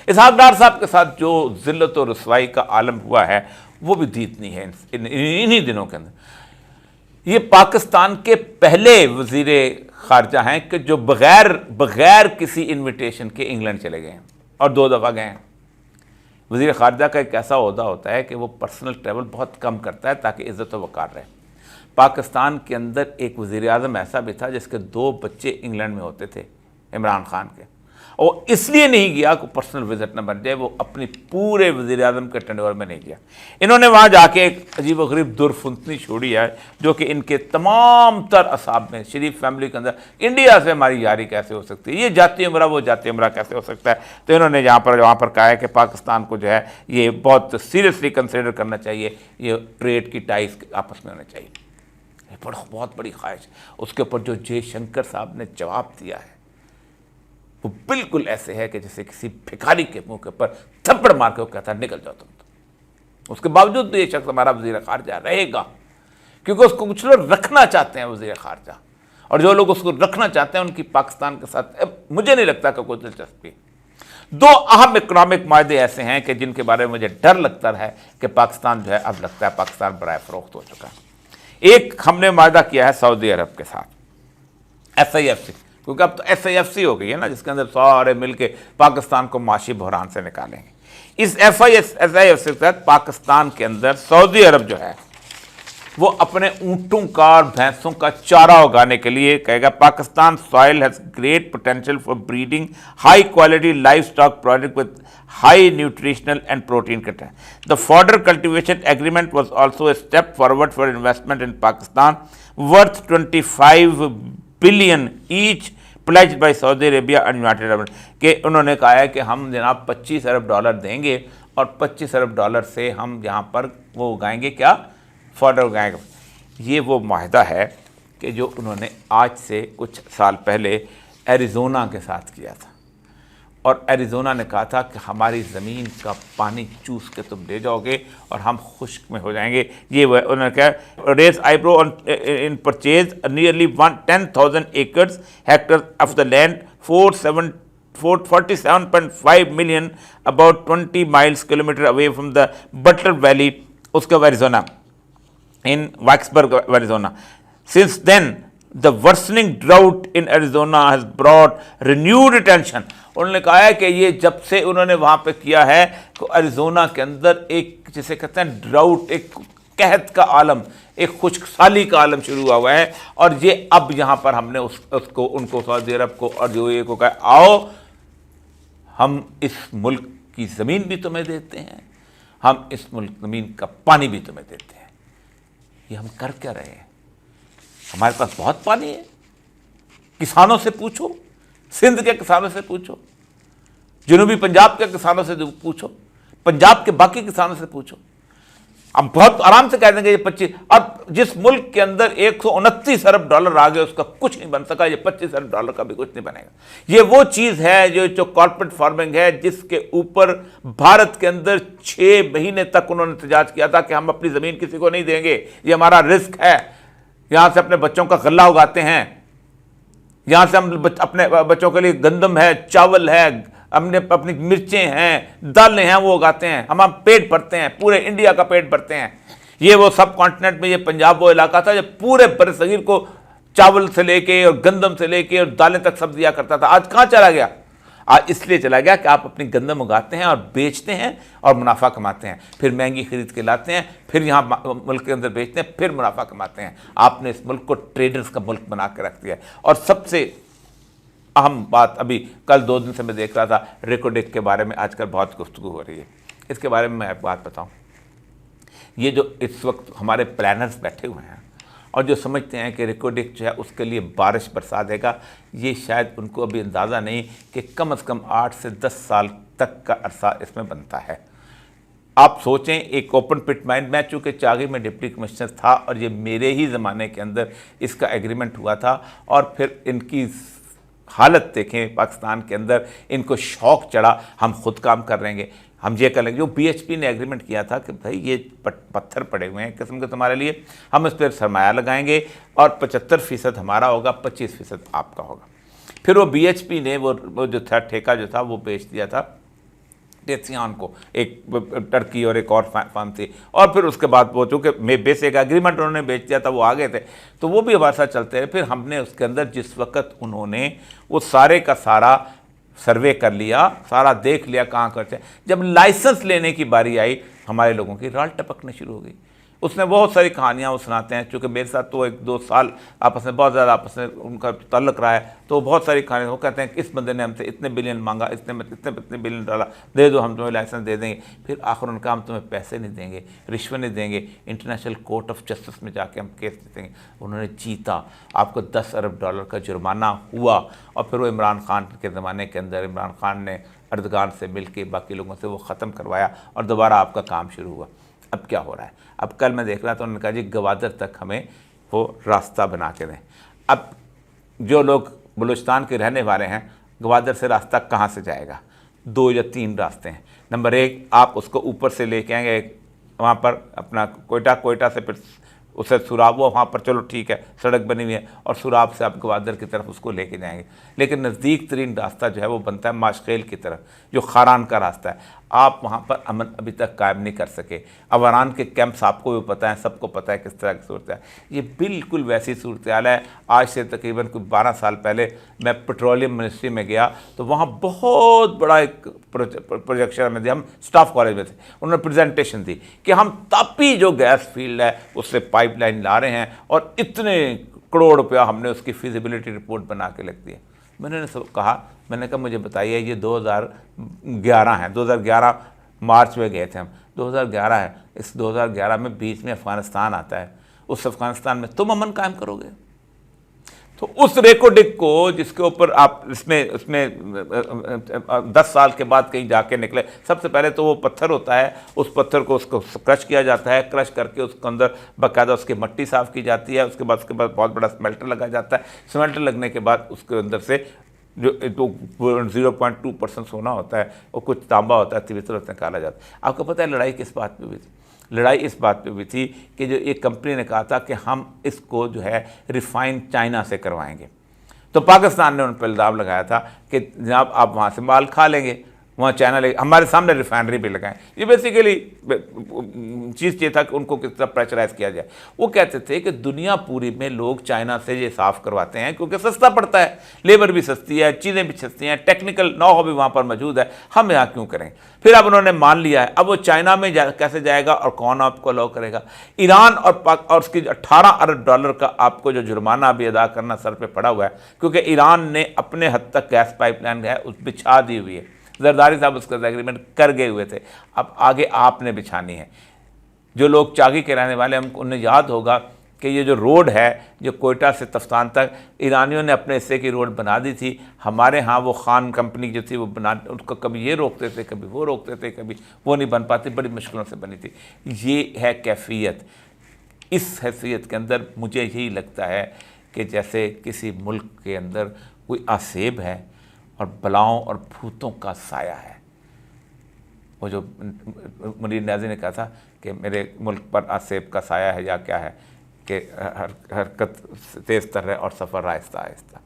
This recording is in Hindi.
इसहाक डार साहब के साथ जो जिल्लत और रसवाई का आलम हुआ है वो भी जीतनी है इन्हीं दिनों के अंदर। ये पाकिस्तान के पहले वजीर खारजा हैं कि जो बगैर किसी इन्विटेशन के इंग्लैंड चले गए हैं और 2 दफ़ा गए हैं। वजीर खारजा का एक ऐसा ओहदा होता है कि वो पर्सनल ट्रैवल बहुत कम करता है ताकि इज़्ज़त व वक़ार रहे। पाकिस्तान के अंदर एक वज़ीर आज़म ऐसा भी था जिसके 2 बच्चे इंग्लैंड में होते थे, इमरान खान के, और इसलिए नहीं गया कि पर्सनल विजिट न बन जाए, वो अपनी पूरे वज़ीर आज़म के टेन्योर में नहीं गया। इन्होंने वहाँ जाके एक अजीब व गरीब दुर्फुंतनी छोड़ी है जो कि इनके तमाम तर असाब में, शरीफ फैमिली के अंदर इंडिया से हमारी यारी कैसे हो सकती है, ये जाती उमरा वो जाती उमरा कैसे हो सकता है। तो इन्होंने वहाँ पर कहा है कि पाकिस्तान को जो है ये बहुत सीरियसली कंसिडर करना चाहिए, ये ट्रेड की टाइज आपस में होने चाहिए। ये बहुत बड़ी ख्वाहिश। उसके ऊपर जो जयशंकर साहब ने जवाब दिया है वो बिल्कुल ऐसे है कि जैसे किसी भिखारी के मुंह के ऊपर थप्पड़ मार के वो कहता है निकल जाओ तुम तो। उसके बावजूद तो ये शख्स हमारा वजीर खारजा रहेगा क्योंकि उसको कुछ लोग रखना चाहते हैं वजीर खारजा, और जो लोग उसको रखना चाहते हैं उनकी पाकिस्तान के साथ मुझे नहीं लगता कि कोई दिलचस्पी। 2 अहम इकनॉमिक मायदे ऐसे हैं कि जिनके बारे में मुझे डर लगता है कि पाकिस्तान जो है अब लगता है पाकिस्तान बराए फरोख्त हो चुका है। एक हमने वायदा किया है सऊदी अरब के साथ SIFC, क्योंकि अब तो SIFC हो गई है ना, जिसके अंदर सारे मिलके पाकिस्तान को माशी बहरान से निकालेंगे। इस SIFC के तहत पाकिस्तान के अंदर सऊदी अरब जो है वो अपने ऊँटों का और भैंसों का चारा उगाने के लिए कहेगा Pakistan soil has great potential for breeding high quality livestock product with high nutritional and protein content. The fodder cultivation agreement was also a step forward for investment in Pakistan worth 25 billion each pledged by Saudi Arabia and United Arab के। उन्होंने कहा है कि हम जनाब $25 अरब देंगे और $25 अरब से हम यहाँ पर वो उगाएंगे, क्या फॉर्डर उगाएंगे। ये वो माहिदा है कि जो उन्होंने आज से कुछ साल पहले एरिज़ोना के साथ किया था, और एरिज़ोना ने कहा था कि हमारी ज़मीन का पानी चूस के तुम ले जाओगे और हम खुश्क में हो जाएंगे। ये उन्होंने कहा raise eyebrow in purchase nearly 10,000 acres hectare of the land 47.5 million about 20 miles kilometre away from the Butler Valley, उसका Arizona in Vicksburg, Arizona. Since then, the worsening drought in Arizona has brought renewed attention. उन्होंने कहा है कि ये जब से उन्होंने वहाँ पे किया है तो अरिज़ोना के अंदर एक जिसे कहते हैं ड्राउट, एक कहत का आलम, एक खुश्कसाली का आलम शुरू हुआ है। और ये अब यहाँ पर हमने उसको उनको सऊदी अरब को और जो ये को कहा आओ हम इस मुल्क की ज़मीन भी तुम्हें देते हैं, हम इस मुल्क ज़मीन का पानी भी तुम्हें देते हैं। ये हम कर क्या रहे हैं? हमारे पास बहुत पानी है, किसानों से पूछो, सिंध के किसानों से पूछो, जनूबी पंजाब के किसानों से पूछो, पंजाब के बाकी किसानों से पूछो। हम बहुत आराम से कह देंगे ये 25। अब जिस मुल्क के अंदर 129 अरब डॉलर आ गए उसका कुछ नहीं बन सका, ये 25 अरब डॉलर का भी कुछ नहीं बनेगा। ये वो चीज़ है जो कॉर्पोरेट फार्मिंग है, जिसके ऊपर भारत के अंदर 6 महीने तक उन्होंने एहतजाज किया था कि हम अपनी ज़मीन किसी को नहीं देंगे, ये हमारा रिस्क है। यहाँ से अपने बच्चों का गल्ला उगाते हैं, यहाँ से हम अपने बच्चों के लिए गंदम है, चावल है, हमने अपनी मिर्चें हैं, दालें हैं, वो उगाते हैं, हम पेट भरते हैं, पूरे इंडिया का पेट भरते हैं। ये वो सब कॉन्टिनेंट में ये पंजाब वो इलाका था जो पूरे बरसगीर को चावल से लेके और गंदम से लेके और दालें तक सब दिया करता था। आज कहाँ चला गया? आज इसलिए चला गया कि आप अपनी गंदम उगाते हैं और बेचते हैं और मुनाफा कमाते हैं, फिर महंगी खरीद के लाते हैं, फिर यहाँ मुल्क के अंदर बेचते हैं, फिर मुनाफा कमाते हैं। आपने इस मुल्क को ट्रेडर्स का मुल्क बना के रख दिया है। और सबसे अहम बात, अभी कल 2 दिन से मैं देख रहा था रिकोडिक के बारे में आजकल बहुत गुफ्तगू हो रही है। इसके बारे में मैं एक बात बताऊं, ये जो इस वक्त हमारे प्लानर्स बैठे हुए हैं और जो समझते हैं कि रिकोडिक जो है उसके लिए बारिश बरसा देगा, ये शायद उनको अभी अंदाज़ा नहीं कि कम से कम 8 से 10 साल तक का अरसा इसमें बनता है। आप सोचें, एक ओपन पिट माइन, मैं चूँकि चागी में डिप्टी कमिश्नर था और ये मेरे ही ज़माने के अंदर इसका एग्रीमेंट हुआ था, और फिर इनकी हालत देखें पाकिस्तान के अंदर, इनको शौक़ चढ़ा हम खुद काम कर लेंगे, हम ये कर लेंगे। जो BHP ने एग्रीमेंट किया था कि भाई ये पत्थर पड़े हुए हैं किस्म के तुम्हारे लिए, हम इस पर सरमाया लगाएंगे और 75% हमारा होगा, 25% आपका होगा। फिर वो BHP ने वो जो था ठेका जो था वो बेच दिया था टेसियान को, एक टर्की और एक और फार्म थी, और फिर उसके बाद वो चूँकि बेसिक एग्रीमेंट उन्होंने बेच दिया था, वो आ गए थे, तो वो भी हमारे साथ चलते रहे। फिर हमने उसके अंदर जिस वक्त उन्होंने वो सारे का सारा सर्वे कर लिया, सारा देख लिया कहाँ करते, जब लाइसेंस लेने की बारी आई हमारे लोगों की राल टपकने शुरू हो गई। उसने बहुत सारी कहानियाँ वो सुनाते हैं, चूँकि मेरे साथ तो 1-2 साल आपस में बहुत ज़्यादा आपस में उनका तल्लक रहा है, तो बहुत सारी कहानियाँ वो कहते हैं कि इस बंदे ने हमसे इतने बिलियन मांगा, इतने बिलियन डाला, दे दो हम तुम्हें लाइसेंस दे देंगे। फिर आखिर उनका हम तुम्हें पैसे नहीं देंगे, रिश्वत नहीं देंगे, इंटरनेशनल कोर्ट ऑफ जस्टिस में जाके हम केस देंगे। उन्होंने जीता, आपको $10 अरब का जुर्माना हुआ, और फिर वो इमरान खान के ज़माने के अंदर इमरान खान ने अर्दगान से मिल के बाकी लोगों से वो ख़त्म करवाया और दोबारा आपका काम शुरू हुआ। अब क्या हो रहा है? अब कल मैं देख रहा था, उन्होंने कहा जी गवादर तक हमें वो रास्ता बना के दें। अब जो लोग बलूचिस्तान के रहने वाले हैं, गवादर से रास्ता कहाँ से जाएगा? 2 या 3 रास्ते हैं। नंबर 1, आप उसको ऊपर से लेके आएंगे वहाँ पर अपना कोयटा से, फिर उसे सुराब, वो वहाँ पर चलो ठीक है सड़क बनी हुई है, और सुराब से आप गवादर की तरफ उसको लेके जाएंगे। लेकिन नज़दीक तरीन रास्ता जो है वो बनता है माशखेल की तरफ, जो खारान का रास्ता है। आप वहाँ पर अमन अभी तक कायम नहीं कर सके। अवारान के कैंप्स आपको भी पता है, सबको पता है किस तरह की सूरत है। ये बिल्कुल वैसी सूरत हाल है। आज से तकरीबन कोई 12 साल पहले मैं पेट्रोलियम मिनिस्ट्री में गया, तो वहाँ बहुत बड़ा एक प्रोजेक्शन में दिया, हम स्टाफ कॉलेज में थे, उन्होंने प्रेजेंटेशन दी कि हम तापी जो गैस फील्ड है उससे पाइपलाइन ला रहे हैं, और इतने करोड़ रुपया हमने उसकी फिजिबिलिटी रिपोर्ट बना के लिख दिया। मैंने सब कहा, मैंने कहा मुझे बताइए, ये 2011 है, 2011 मार्च में गए थे हम, 2011 है, इस 2011 में बीच में अफ़गानिस्तान आता है, उस अफ़गानिस्तान में तुम अमन कायम करोगे? तो उस रेकोर्डिक को जिसके ऊपर आप उसमें 10 साल के बाद कहीं जाके निकले, सबसे पहले तो वो पत्थर होता है, उस पत्थर को उसको क्रश किया जाता है, क्रश करके उसके अंदर बाकायदा उसकी मट्टी साफ़ की जाती है, उसके बाद बहुत बड़ा स्मेल्टर लगा जाता है। स्मेल्टर लगने के बाद उसके अंदर से जो 0.2% सोना होता है और कुछ तांबा होता है, तिवित्र निकाला जाता है। आपको पता है लड़ाई किस बात पे हुई थी? लड़ाई इस बात पे भी थी कि जो एक कंपनी ने कहा था कि हम इसको जो है रिफाइन चाइना से करवाएंगे, तो पाकिस्तान ने उन पर इल्ज़ाम लगाया था कि जनाब आप वहाँ से माल खा लेंगे, वहाँ चाइना ले, हमारे सामने रिफाइनरी भी लगाएं। ये बेसिकली चीज़ ये था कि उनको किस तरह प्रेशराइज किया जाए। वो कहते थे कि दुनिया पूरी में लोग चाइना से ये साफ़ करवाते हैं क्योंकि सस्ता पड़ता है, लेबर भी सस्ती है, चीज़ें भी सस्ती हैं, टेक्निकल नॉ भी वहाँ पर मौजूद है, हम यहाँ क्यों करें? फिर अब उन्होंने मान लिया है। अब वो चाइना में कैसे जाएगा और कौन आपको अलाउ करेगा? ईरान और उसकी $18 अरब का आपको जो जुर्माना भी अदा करना सर पे पड़ा हुआ है, क्योंकि ईरान ने अपने हद तक गैस पाइपलाइन है उस बिछा दी हुई है। जरदारी साहब उसका एग्रीमेंट कर गए हुए थे, अब आगे आपने बिछानी है। जो लोग चागी के रहने वाले हैं उन्हें याद होगा कि ये जो रोड है जो कोयटा से तफ्तान तक, ईरानियों ने अपने हिस्से की रोड बना दी थी। हमारे यहाँ वो खान कंपनी जो थी वो बना, उसको कभी ये रोकते थे, कभी वो रोकते थे, कभी वो नहीं बन पाती, बड़ी मुश्किलों से बनी थी। ये है कैफियत। इस हैसियत के अंदर मुझे यही लगता है कि जैसे किसी मुल्क के अंदर कोई आसेब है और बलाओं और भूतों का साया है। वो जो मुनीर न्याज़ी ने कहा था कि मेरे मुल्क पर आसेब का साया है या क्या है, कि हरकत तेज़ तर है और सफ़र आहिस्ता आहिस्ता।